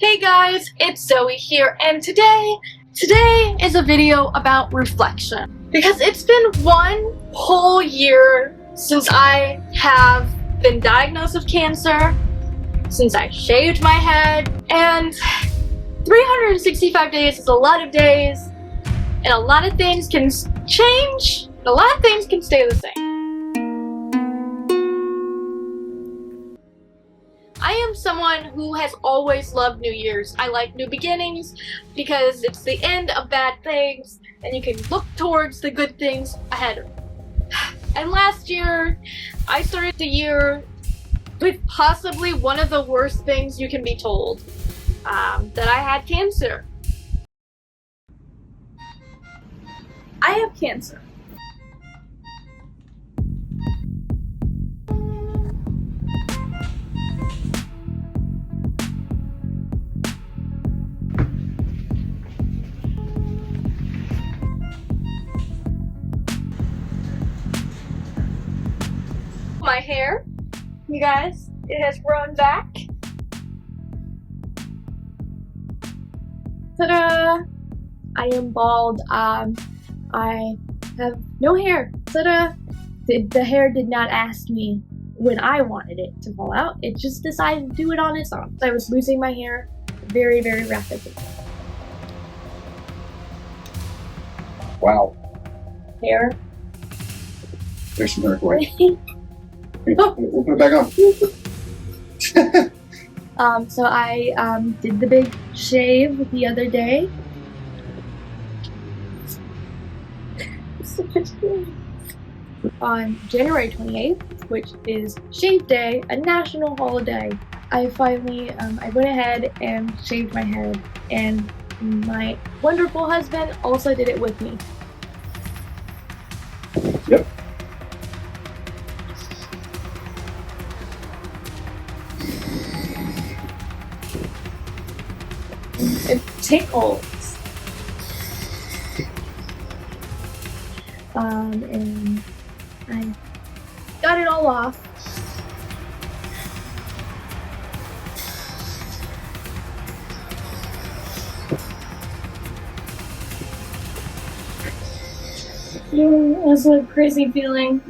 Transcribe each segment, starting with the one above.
Hey guys, it's Zoe here, and today is a video about reflection. Because it's been one whole year since I have been diagnosed with cancer, since I shaved my head, and 365 days is a lot of days, and a lot of things can change, and a lot of things can stay the same. I am someone who has always loved New Year's. I like new beginnings because it's the end of bad things and you can look towards the good things ahead. And last year, I started the year with possibly one of the worst things you can be told, that I had cancer. I have cancer. My hair, you guys, it has grown back. Ta-da! I am bald. I have no hair. Ta-da! The hair did not ask me when I wanted it to fall out. It just decided to do it on its own. I was losing my hair very, very rapidly. Wow. Hair. There's some hair for you. We'll put it back on. So I did the big shave the other day. On January 28th, which is Shave Day, a national holiday, I finally I went ahead and shaved my head, and my wonderful husband also did it with me. Yep. It tickles. And I got it all off. It was a crazy feeling.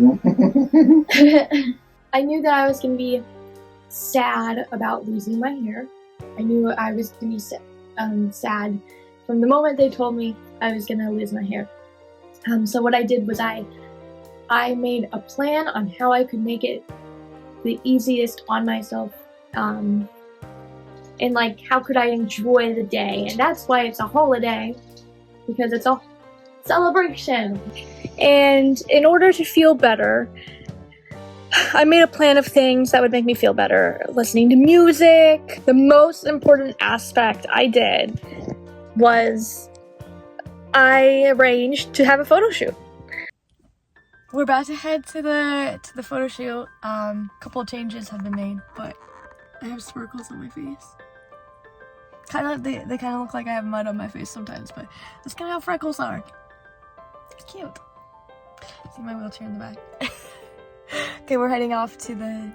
I knew that I was going to be sad about losing my hair. I knew I was going to be sad from the moment they told me I was gonna lose my hair. So what I did was I made a plan on how I could make it the easiest on myself, and like how could I enjoy the day, and that's why it's a holiday, because it's a celebration. And in order to feel better, I made a plan of things that would make me feel better. Listening to music. The most important aspect I did was I arranged to have a photo shoot. We're about to head to the photo shoot. A couple of changes have been made, but I have sparkles on my face. They kind of look like I have mud on my face sometimes, but that's kind of how freckles are. It's cute. See my wheelchair in the back. Okay, we're heading off to the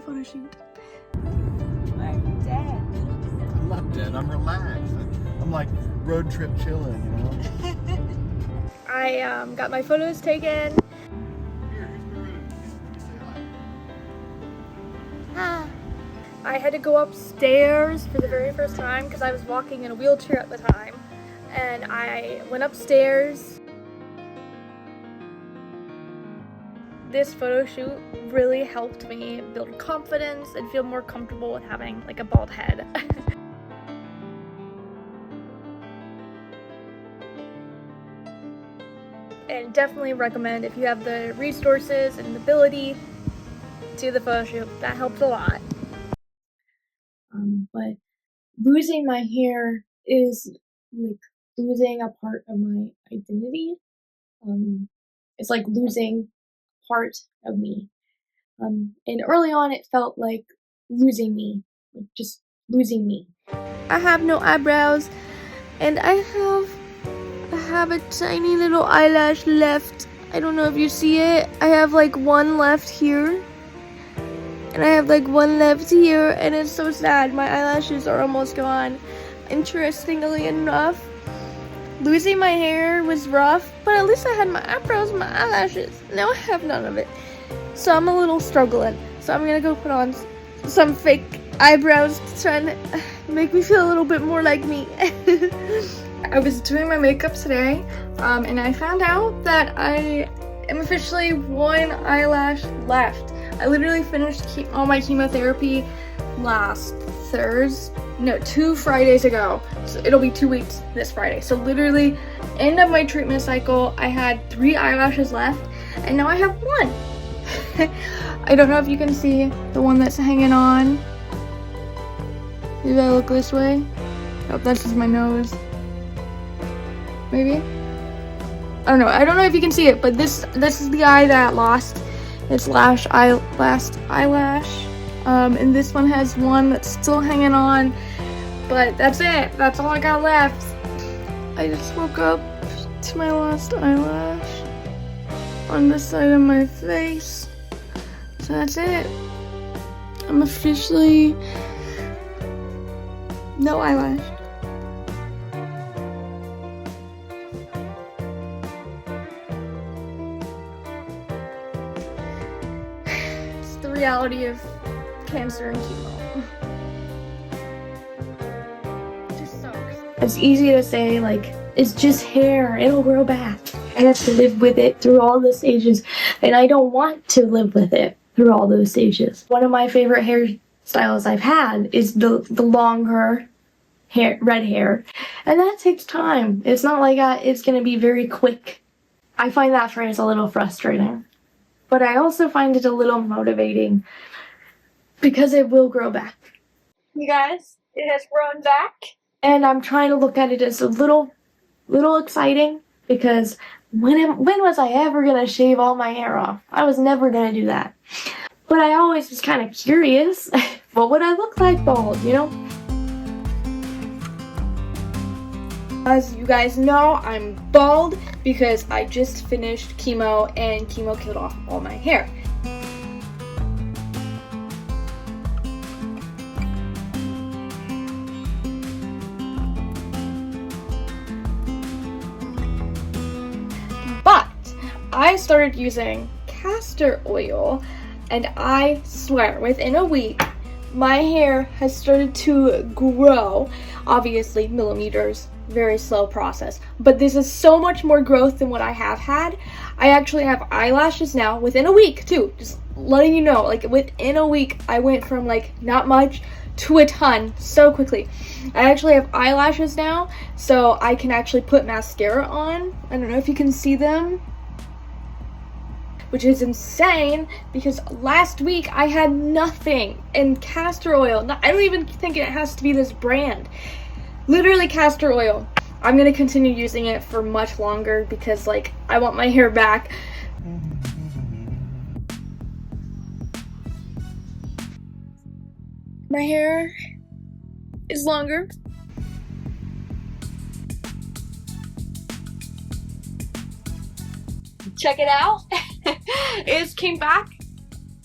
photo shoot. I'm dead. I'm not dead. I'm relaxed. I'm like road trip chilling, you know. I got my photos taken. I had to go upstairs for the very first time because I was walking in a wheelchair at the time, and I went upstairs. This photo shoot really helped me build confidence and feel more comfortable with having like a bald head. And definitely recommend, if you have the resources and the ability, to the photo shoot. That helped a lot. But losing my hair is like losing a part of my identity. It's like losing part of me. And early on it felt like losing me, like just losing me. I have no eyebrows, and I have a tiny little eyelash left. I don't know if you see it. I have like one left here. And I have like one left here, and it's so sad. My eyelashes are almost gone. Interestingly enough, losing my hair was rough, but at least I had my eyebrows and my eyelashes. Now I have none of it. So I'm a little struggling. So I'm gonna go put on some fake eyebrows to try and make me feel a little bit more like me. I was doing my makeup today, and I found out that I am officially one eyelash left. I literally finished all my chemotherapy last Thursday. No, 2 Fridays ago. So it'll be 2 weeks this Friday. So literally, end of my treatment cycle, I had 3 eyelashes left, and now I have 1. I don't know if you can see the one that's hanging on. Does that look this way? Oh, that's just my nose. Maybe? I don't know. I don't know if you can see it, but this is the eye that lost its last eyelash. And this one has one that's still hanging on. But that's it. That's all I got left. I just woke up to my last eyelash on the side of my face. So that's it. I'm officially no eyelash. It's the reality of cancer and chemo. It just sucks. It's easy to say, like, it's just hair, it'll grow back. I have to live with it through all the stages, and I don't want to live with it through all those stages. One of my favorite hairstyles I've had is the longer hair, red hair, and that takes time. It's not like it's gonna be very quick. I find that phrase a little frustrating, but I also find it a little motivating because it will grow back. You guys, it has grown back, and I'm trying to look at it as a little exciting, because when was I ever gonna shave all my hair off? I was never gonna do that. But I always was kind of curious, what would I look like bald, you know? As you guys know, I'm bald because I just finished chemo, and chemo killed off all my hair. But I started using castor oil, and I swear, within a week, my hair has started to grow. Obviously, millimeters, very slow process, but this is so much more growth than what I have had. I actually have eyelashes now within a week too, just letting you know, like within a week I went from like not much to a ton so quickly. I actually have eyelashes now, so I can actually put mascara on. I don't know if you can see them, which is insane because last week I had nothing. And castor oil, I don't even think it has to be this brand. Literally castor oil. I'm gonna continue using it for much longer because, like, I want my hair back. My hair is longer. Check it out. It came back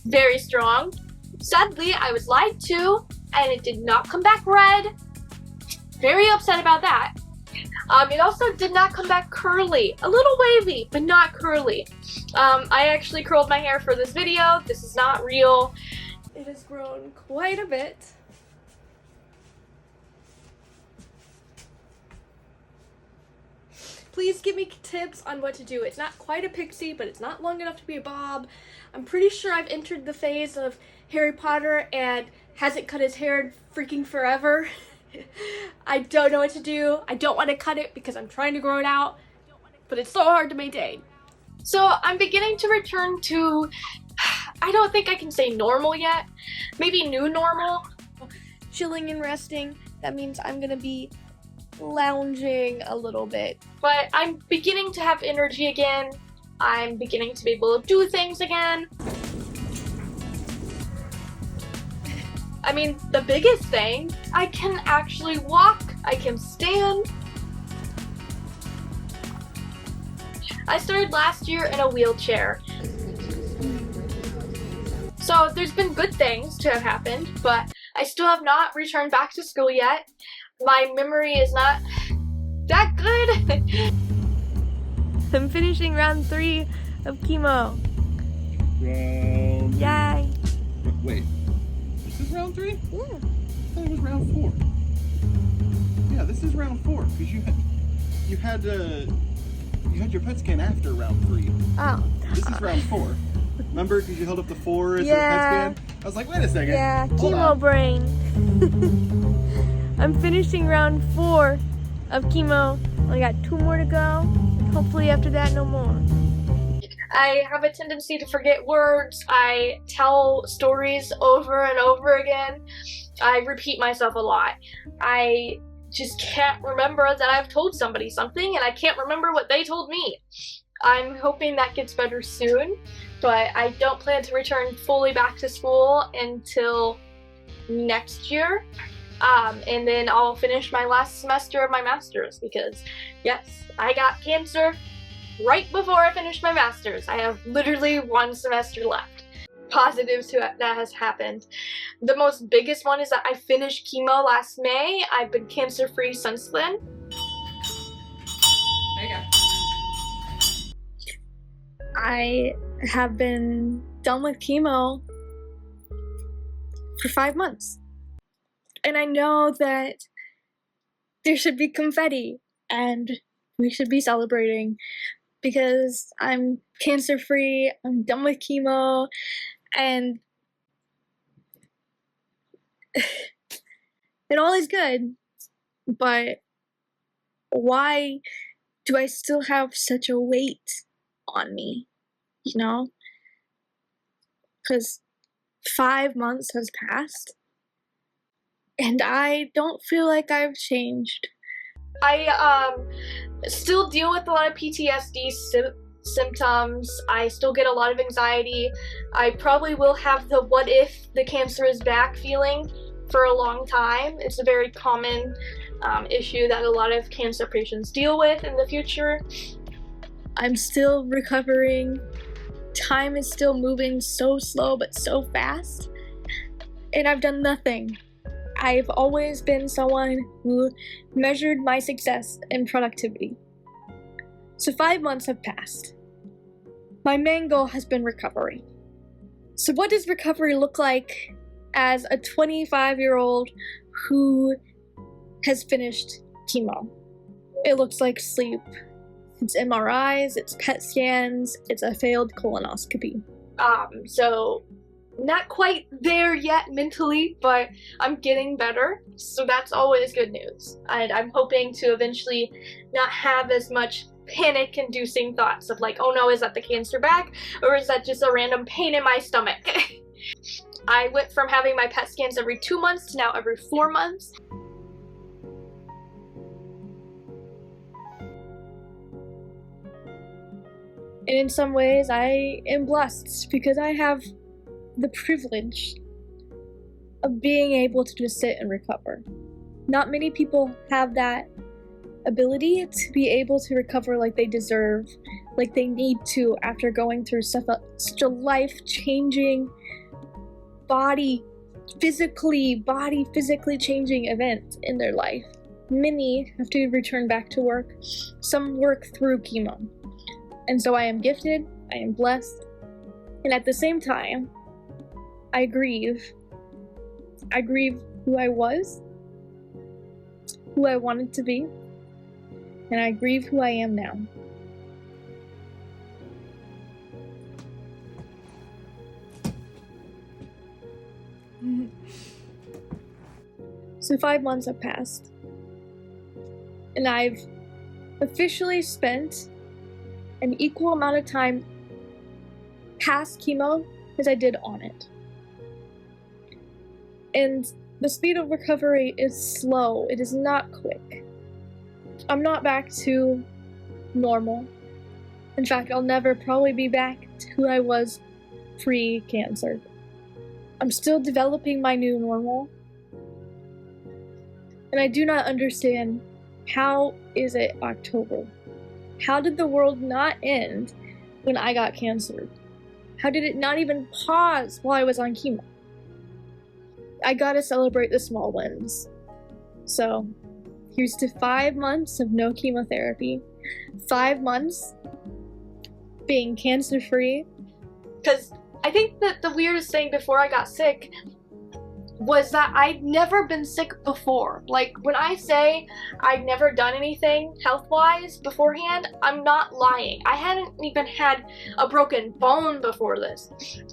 very strong. Sadly, I was lied to, and it did not come back red. Very upset about that. It also did not come back curly. A little wavy, but not curly. I actually curled my hair for this video. This is not real. It has grown quite a bit. Please give me tips on what to do. It's not quite a pixie, but it's not long enough to be a bob. I'm pretty sure I've entered the phase of Harry Potter and hasn't cut his hair in freaking forever. I don't know what to do. I don't want to cut it because I'm trying to grow it out, but it's so hard to maintain. So I'm beginning to return to, I don't think I can say normal yet, maybe new normal. Chilling and resting, that means I'm gonna be lounging a little bit. But I'm beginning to have energy again. I'm beginning to be able to do things again. I mean, the biggest thing, I can actually walk, I can stand. I started last year in a wheelchair. So there's been good things to have happened, but I still have not returned back to school yet. My memory is not that good. I'm finishing round 3 of chemo. Yay! Wait, this is round 3? Yeah. I thought it was round 4. Yeah, this is round 4 because you had your PET scan after round 3. Oh. This is round 4. Remember, because you held up the 4 as the Yeah. PET scan? I was like, wait a second. Yeah, Hold chemo on. brain. I'm finishing round 4 of chemo. I got 2 more to go. Hopefully after that, no more. I have a tendency to forget words. I tell stories over and over again. I repeat myself a lot. I just can't remember that I've told somebody something, and I can't remember what they told me. I'm hoping that gets better soon, but I don't plan to return fully back to school until next year. And then I'll finish my last semester of my master's because, yes, I got cancer right before I finished my master's. I have literally 1 semester left. Positives to that has happened. The most biggest one is that I finished chemo last May. I've been cancer-free since then. There you go. I have been done with chemo for 5 months. And I know that there should be confetti and we should be celebrating because I'm cancer-free, I'm done with chemo, and all is good. But why do I still have such a weight on me, you know? Because 5 months has passed and I don't feel like I've changed. I still deal with a lot of PTSD symptoms. I still get a lot of anxiety. I probably will have the what if the cancer is back feeling for a long time. It's a very common issue that a lot of cancer patients deal with in the future. I'm still recovering. Time is still moving so slow but so fast. And I've done nothing. I've always been someone who measured my success in productivity. So 5 months have passed. My main goal has been recovery. So what does recovery look like as a 25-year-old who has finished chemo? It looks like sleep. It's MRIs, it's PET scans, it's a failed colonoscopy. So not quite there yet mentally, but I'm getting better, so that's always good news. And I'm hoping to eventually not have as much panic-inducing thoughts of like, oh no, is that the cancer back? Or is that just a random pain in my stomach? I went from having my PET scans every 2 months to now every 4 months. And in some ways, I am blessed because I have the privilege of being able to just sit and recover. Not many people have that ability to be able to recover like they deserve, like they need to after going through such a life-changing, body physically changing event in their life. Many have to return back to work. Some work through chemo. And so I am gifted, I am blessed, and at the same time, I grieve. I grieve who I was, who I wanted to be, and I grieve who I am now. So 5 months have passed, and I've officially spent an equal amount of time past chemo as I did on it. And the speed of recovery is slow, it is not quick. I'm not back to normal. In fact, I'll never probably be back to who I was pre-cancer. I'm still developing my new normal. And I do not understand, how is it October? How did the world not end when I got cancer? How did it not even pause while I was on chemo? I gotta celebrate the small wins. So, here's to 5 months of no chemotherapy. 5 months being cancer-free. Because I think that the weirdest thing before I got sick was that I'd never been sick before. Like, when I say I'd never done anything health-wise beforehand, I'm not lying. I hadn't even had a broken bone before this.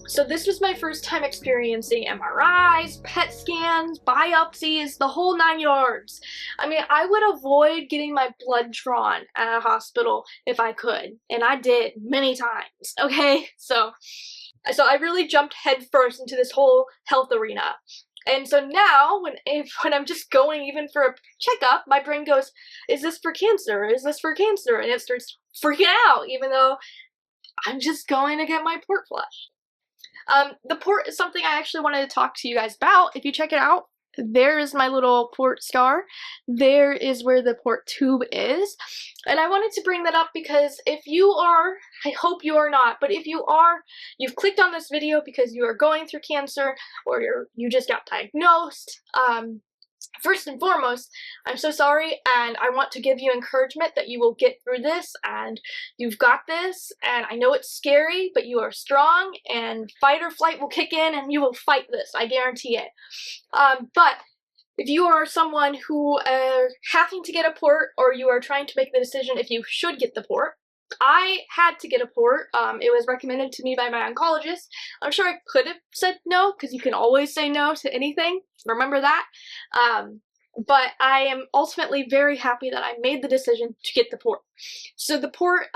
So this was my first time experiencing MRIs, PET scans, biopsies, the whole 9 yards. I mean, I would avoid getting my blood drawn at a hospital if I could, and I did many times, okay? So I really jumped headfirst into this whole health arena. And so now, when I'm just going even for a checkup, my brain goes, is this for cancer? Is this for cancer? And it starts freaking out, even though I'm just going to get my port flushed. The port is something I actually wanted to talk to you guys about. If you check it out, there is my little port scar. There is where the port tube is. And I wanted to bring that up because if you are, I hope you are not, but if you are, you've clicked on this video because you are going through cancer or you just got diagnosed. First and foremost, I'm so sorry, and I want to give you encouragement that you will get through this, and you've got this, and I know it's scary, but you are strong, and fight or flight will kick in, and you will fight this, I guarantee it. But if you are someone who are having to get a port, or you are trying to make the decision if you should get the port, I had to get a port. It was recommended to me by my oncologist. I'm sure I could have said no, because you can always say no to anything. Remember that. But I am ultimately very happy that I made the decision to get the port. So the port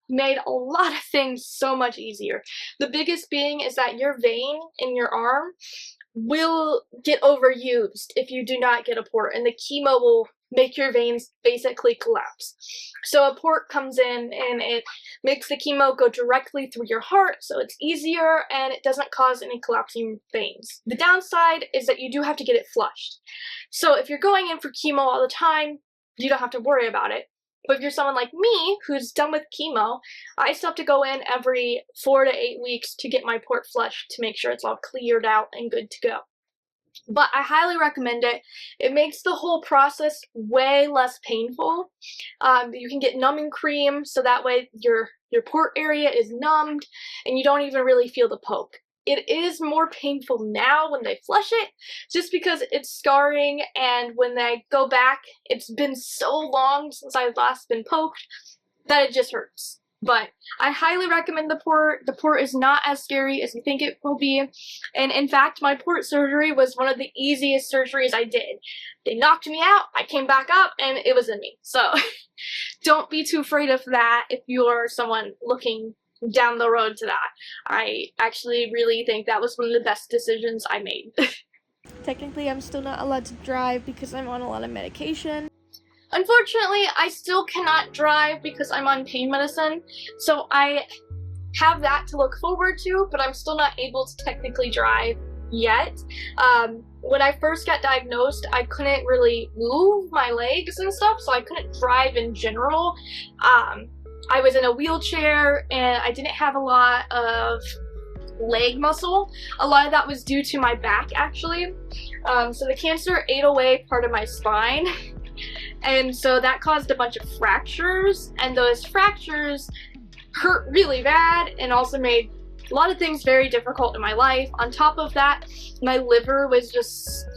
made a lot of things so much easier. The biggest being is that your vein in your arm will get overused if you do not get a port, and the chemo will make your veins basically collapse. So a port comes in and it makes the chemo go directly through your heart, so it's easier and it doesn't cause any collapsing veins. The downside is that you do have to get it flushed. So if you're going in for chemo all the time, you don't have to worry about it. But if you're someone like me who's done with chemo, I still have to go in every 4 to 8 weeks to get my port flushed to make sure it's all cleared out and good to go. But I highly recommend it. It makes the whole process way less painful. You can get numbing cream, so that way your port area is numbed and you don't even really feel the poke. It is more painful now when they flush it, just because it's scarring, and when they go back, it's been so long since I've last been poked that it just hurts. But I highly recommend the port. The port is not as scary as you think it will be. And in fact, my port surgery was one of the easiest surgeries I did. They knocked me out, I came back up, and it was in me. So don't be too afraid of that if you're someone looking down the road to that. I actually really think that was one of the best decisions I made. Technically, I'm still not allowed to drive because I'm on a lot of medication. Unfortunately, I still cannot drive because I'm on pain medicine, so I have that to look forward to, but I'm still not able to technically drive yet. When I first got diagnosed, I couldn't really move my legs and stuff, so I couldn't drive in general. I was in a wheelchair, and I didn't have a lot of leg muscle. A lot of that was due to my back, actually. So the cancer ate away part of my spine. And so that caused a bunch of fractures, and those fractures hurt really bad and also made a lot of things very difficult in my life. On top of that, my liver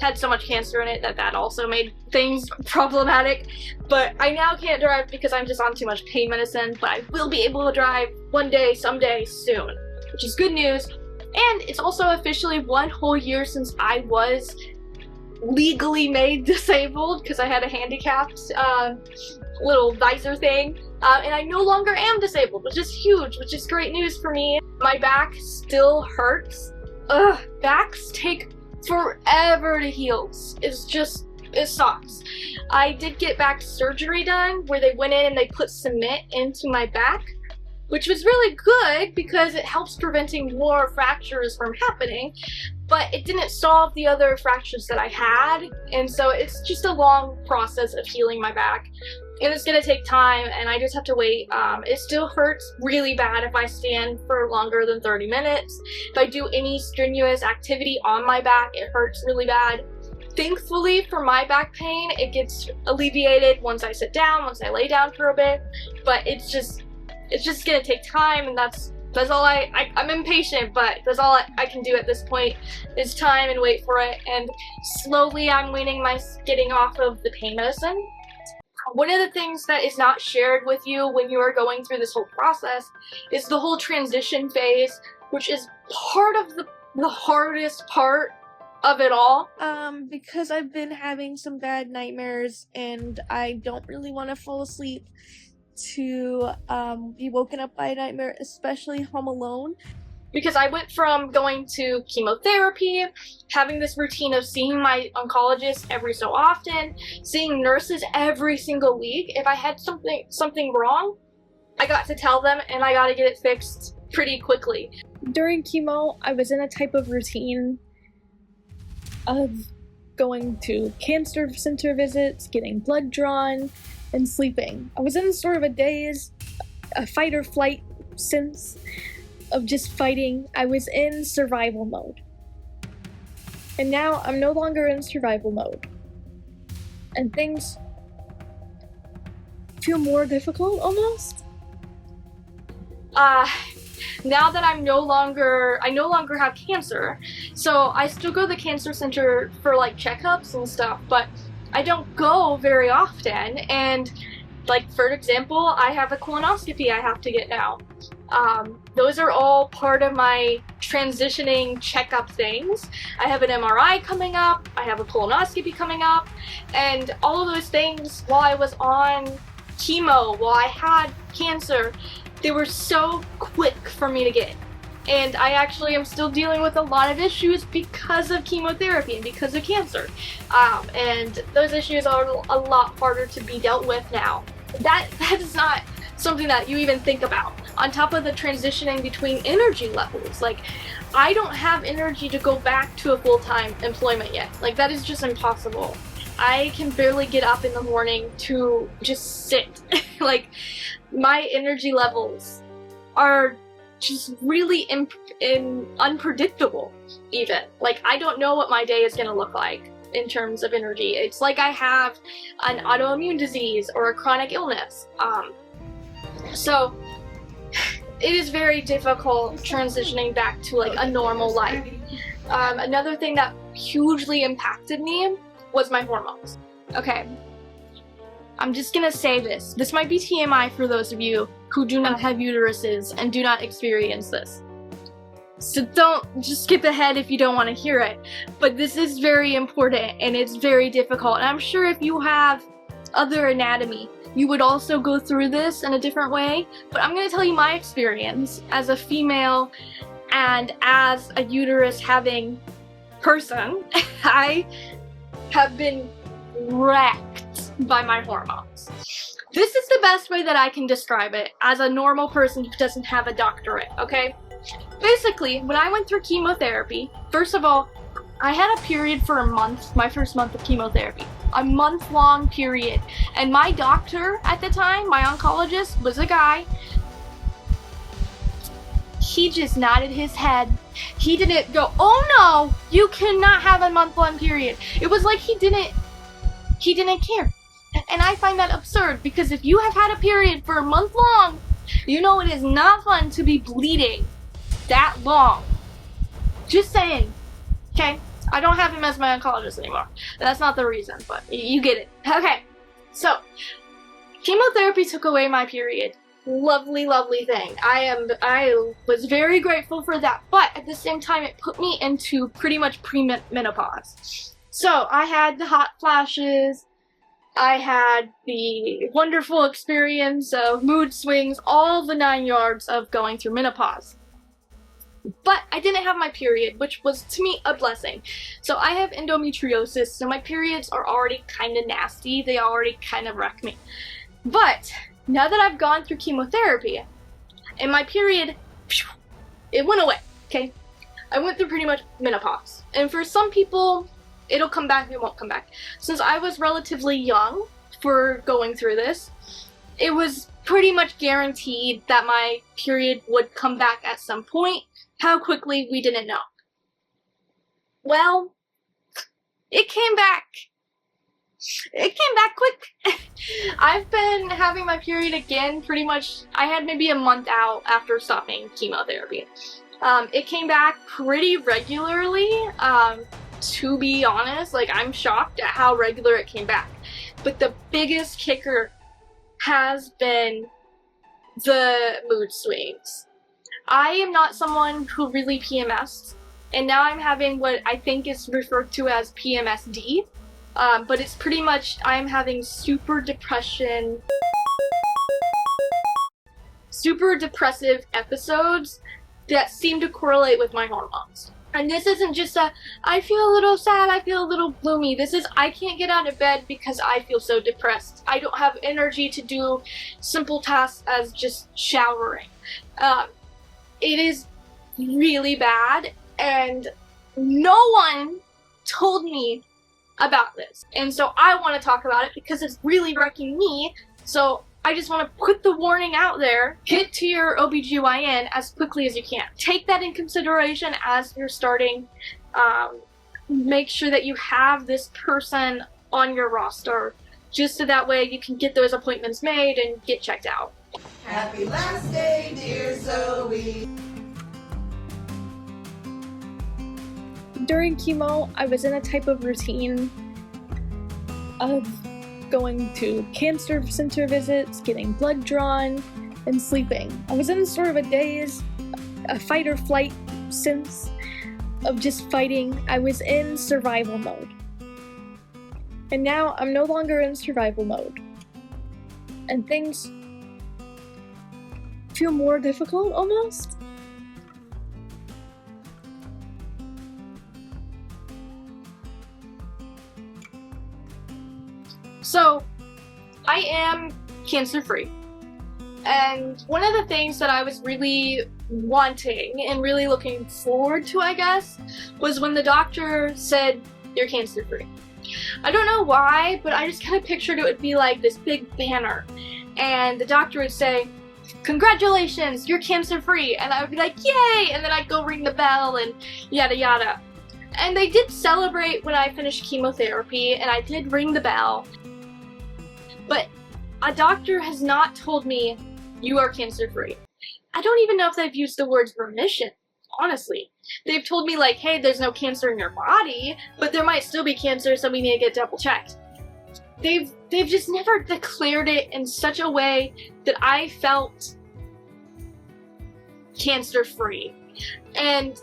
had so much cancer in it that also made things problematic. But I now can't drive because I'm just on too much pain medicine, but I will be able to drive one day, someday, soon, which is good news. And it's also officially 1 whole year since I was legally made disabled because I had a handicapped little visor thing, and I no longer am disabled, which is huge, which is great news for me. My back still hurts. Backs take forever to heal. It sucks. I did get back surgery done where they went in and they put cement into my back, which was really good because it helps preventing more fractures from happening, but it didn't solve the other fractures that I had, and so it's just a long process of healing my back. and it's gonna take time, and I just have to wait. It still hurts really bad if I stand for longer than 30 minutes. If I do any strenuous activity on my back, it hurts really bad. Thankfully for my back pain, it gets alleviated once I sit down, once I lay down for a bit, but it's just gonna take time, and that's all I'm impatient, but that's all I can do at this point is time and wait for it, and slowly I'm getting off of the pain medicine. One of the things that is not shared with you when you are going through this whole process is the whole transition phase, which is part of the hardest part of it all. Because I've been having some bad nightmares and I don't really want to fall asleep to be woken up by a nightmare, especially home alone. Because I went from going to chemotherapy, having this routine of seeing my oncologist every so often, seeing nurses every single week. If I had something wrong, I got to tell them and I got to get it fixed pretty quickly. During chemo, I was in a type of routine of going to cancer center visits, getting blood drawn, and sleeping. I was in sort of a daze, a fight or flight sense of just fighting. I was in survival mode. And now I'm no longer in survival mode. And things feel more difficult almost. Now that I no longer have cancer, so I still go to the cancer center for like checkups and stuff, but I don't go very often, and like for example, I have a colonoscopy I have to get now. Those are all part of my transitioning checkup things. I have an MRI coming up, I have a colonoscopy coming up, and all of those things while I was on chemo, while I had cancer, they were so quick for me to get. And I actually am still dealing with a lot of issues because of chemotherapy and because of cancer. And those issues are a lot harder to be dealt with now. That is not something that you even think about. On top of the transitioning between energy levels, like I don't have energy to go back to a full-time employment yet. Like that is just impossible. I can barely get up in the morning to just sit. Like my energy levels are just really unpredictable even. Like I don't know what my day is gonna look like in terms of energy. It's like I have an autoimmune disease or a chronic illness. So it is very difficult transitioning back to like a normal life. Another thing that hugely impacted me was my hormones. Okay, I'm just gonna say this. This might be TMI for those of you who do not have uteruses and do not experience this. So don't just skip ahead if you don't want to hear it. But this is very important and it's very difficult. And I'm sure if you have other anatomy, you would also go through this in a different way. But I'm gonna tell you my experience as a female and as a uterus having person. I have been wrecked by my hormones. This is the best way that I can describe it as a normal person who doesn't have a doctorate, okay? Basically, when I went through chemotherapy, first of all, I had a period for a month, my first month of chemotherapy. A month-long period. And my doctor at the time, my oncologist, was a guy. He just nodded his head. He didn't go, oh no, you cannot have a month-long period. It was like he didn't care. And I find that absurd because if you have had a period for a month long, you know it is not fun to be bleeding that long. Just saying. Okay? I don't have him as my oncologist anymore. That's not the reason, but you get it. Okay. So, chemotherapy took away my period. Lovely, lovely thing. I was very grateful for that, but at the same time it put me into pretty much pre-menopause. So, I had the hot flashes, I had the wonderful experience of mood swings, all the 9 yards of going through menopause. But I didn't have my period, which was to me a blessing. So I have endometriosis, so my periods are already kind of nasty. They already kind of wreck me. But now that I've gone through chemotherapy, and my period, it went away, okay? I went through pretty much menopause. And for some people, it'll come back, it won't come back. Since I was relatively young, for going through this. It was pretty much guaranteed that my period would come back at some point. How quickly, we didn't know. Well, it came back. It came back quick. I've been having my period again pretty much, I had maybe a month out after stopping chemotherapy. It came back pretty regularly, to be honest. Like, I'm shocked at how regular it came back. But the biggest kicker has been the mood swings. I am not someone who really PMSed, and now I'm having what I think is referred to as PMSD, but it's pretty much I'm having super depressive episodes that seem to correlate with my hormones. And this isn't just I feel a little sad, I feel a little gloomy. This is, I can't get out of bed because I feel so depressed. I don't have energy to do simple tasks as just showering. It is really bad, and no one told me about this. And so I want to talk about it because it's really wrecking me. So I just want to put the warning out there. Get to your OBGYN as quickly as you can. Take that in consideration as you're starting. Make sure that you have this person on your roster, just so that way you can get those appointments made and get checked out. Happy last day, dear Zoe. During chemo, I was in a type of routine of going to cancer center visits, getting blood drawn, and sleeping. I was in sort of a daze, a fight or flight sense of just fighting. I was in survival mode. And now I'm no longer in survival mode. And things feel more difficult almost. So, I am cancer-free. And one of the things that I was really wanting and really looking forward to, I guess, was when the doctor said, "You're cancer-free." I don't know why, but I just kind of pictured it would be like this big banner. And the doctor would say, "Congratulations, you're cancer-free." And I would be like, "Yay!" And then I'd go ring the bell and yada yada. And they did celebrate when I finished chemotherapy, and I did ring the bell. But a doctor has not told me, "You are cancer-free." I don't even know if they've used the words remission, honestly. They've told me, like, hey, there's no cancer in your body, but there might still be cancer, so we need to get double checked. They've just never declared it in such a way that I felt cancer-free. And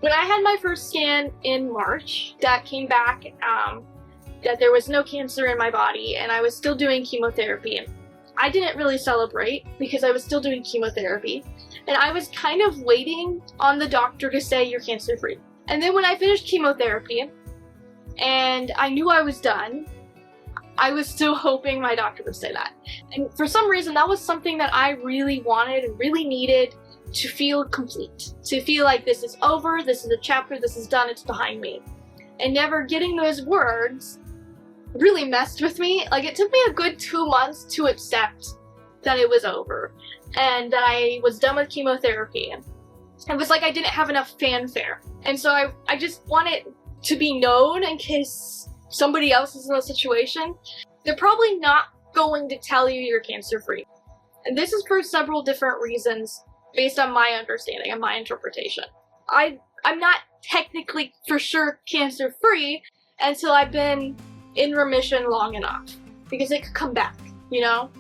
when I had my first scan in March, that came back that there was no cancer in my body, and I was still doing chemotherapy. I didn't really celebrate because I was still doing chemotherapy, and I was kind of waiting on the doctor to say you're cancer-free. And then when I finished chemotherapy and I knew I was done, I was still hoping my doctor would say that. And for some reason, that was something that I really wanted and really needed to feel complete. To feel like this is over, this is a chapter, this is done, it's behind me. And never getting those words really messed with me. Like, it took me a good 2 months to accept that it was over and that I was done with chemotherapy. It was like I didn't have enough fanfare. And so I just want it to be known in case somebody else is in a situation. They're probably not going to tell you you're cancer-free. And this is for several different reasons based on my understanding and my interpretation. I'm not technically for sure cancer-free until I've been in remission long enough, because it could come back, you know?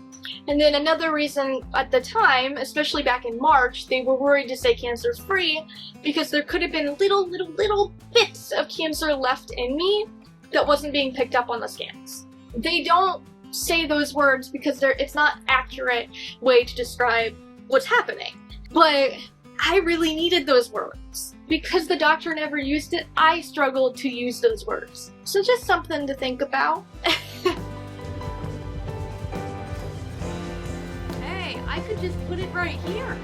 And then another reason at the time, especially back in March, they were worried to say cancer-free because there could have been little bits of cancer left in me that wasn't being picked up on the scans. They don't say those words because it's not accurate way to describe what's happening. But I really needed those words. Because the doctor never used it, I struggled to use those words. So just something to think about. Hey, I could just put it right here.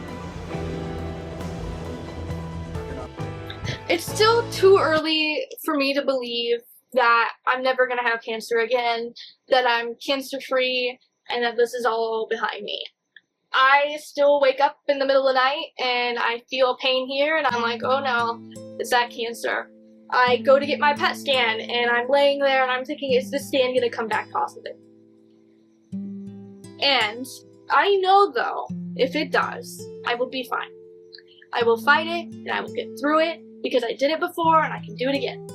It's still too early for me to believe that I'm never gonna have cancer again, that I'm cancer free, and that this is all behind me. I still wake up in the middle of the night and I feel pain here and I'm like, oh no, is that cancer? I go to get my PET scan and I'm laying there and I'm thinking, is this scan gonna come back positive? And I know though, if it does, I will be fine. I will fight it and I will get through it because I did it before and I can do it again.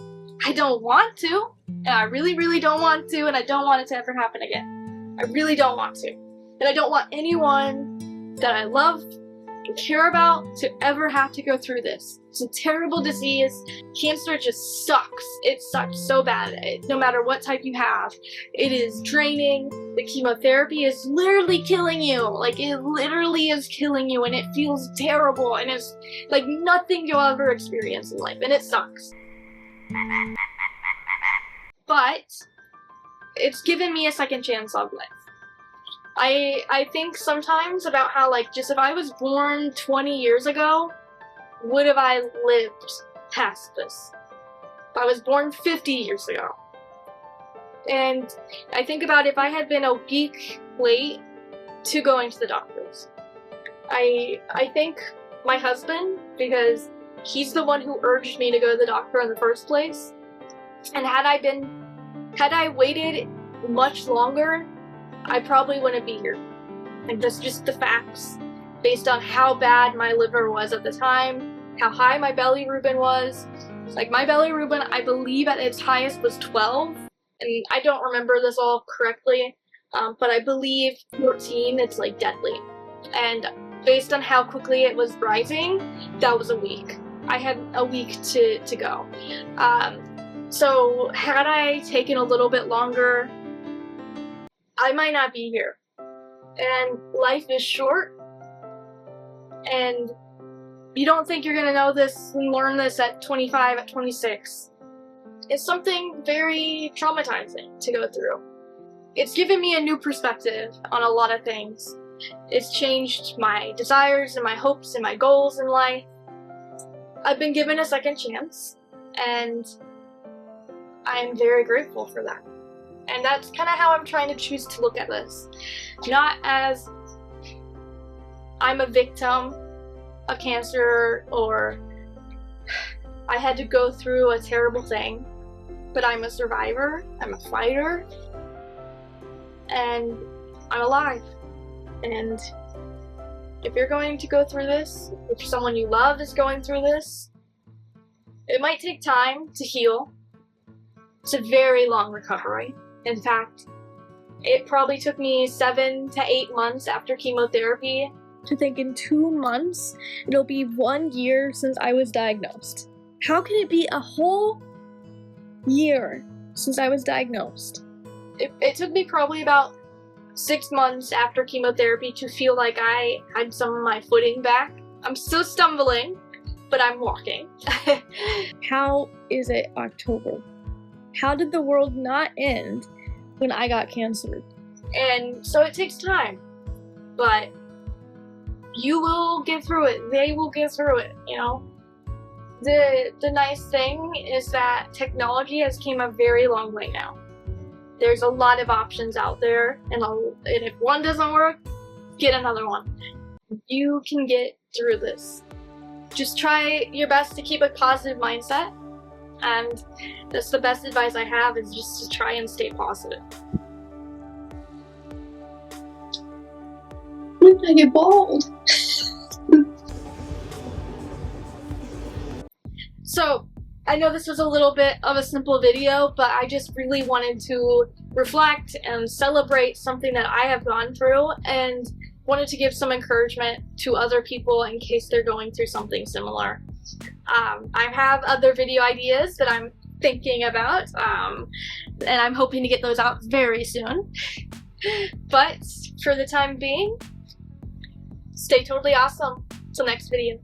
I don't want to, and I really, really don't want to, and I don't want it to ever happen again. I really don't want to. And I don't want anyone that I love and care about to ever have to go through this. It's a terrible disease. Cancer just sucks. It sucks so bad. No matter what type you have, it is draining. The chemotherapy is literally killing you. Like, it literally is killing you, and it feels terrible, and it's like nothing you'll ever experience in life, and it sucks. But it's given me a second chance on life. I think sometimes about how, like, just if I was born 20 years ago, would have I lived past this? If I was born 50 years ago. And I think about if I had been a week late to going to the doctors. I think my husband, because he's the one who urged me to go to the doctor in the first place. And had I waited much longer, I probably wouldn't be here. Like, that's just the facts, based on how bad my liver was at the time, how high my bilirubin was. Like, my bilirubin, I believe at its highest was 12, and I don't remember this all correctly, but I believe 14, it's like deadly. And based on how quickly it was rising, that was a week. I had a week to go. So had I taken a little bit longer, I might not be here. And life is short, and you don't think you're gonna know this and learn this at 25, at 26. It's something very traumatizing to go through. It's given me a new perspective on a lot of things. It's changed my desires and my hopes and my goals in life. I've been given a second chance, and I'm very grateful for that. And that's kind of how I'm trying to choose to look at this. Not as I'm a victim of cancer or I had to go through a terrible thing, but I'm a survivor, I'm a fighter, and I'm alive. And if you're going to go through this, if someone you love is going through this, it might take time to heal. It's a very long recovery. In fact, it probably took me 7 to 8 months after chemotherapy to think in 2 months it'll be 1 year since I was diagnosed. How can it be a whole year since I was diagnosed? It took me probably about 6 months after chemotherapy to feel like I had some of my footing back. I'm still stumbling, but I'm walking. How is it October? How did the world not end when I got cancer? And so it takes time, but you will get through it. They will get through it, you know? The nice thing is that technology has came a very long way now. There's a lot of options out there, and if one doesn't work, get another one. You can get through this. Just try your best to keep a positive mindset, and that's the best advice I have, is just to try and stay positive. When did I get bald? So, I know this was a little bit of a simple video, but I just really wanted to reflect and celebrate something that I have gone through, and wanted to give some encouragement to other people in case they're going through something similar. I have other video ideas that I'm thinking about, and I'm hoping to get those out very soon. But for the time being, stay totally awesome. Till next video.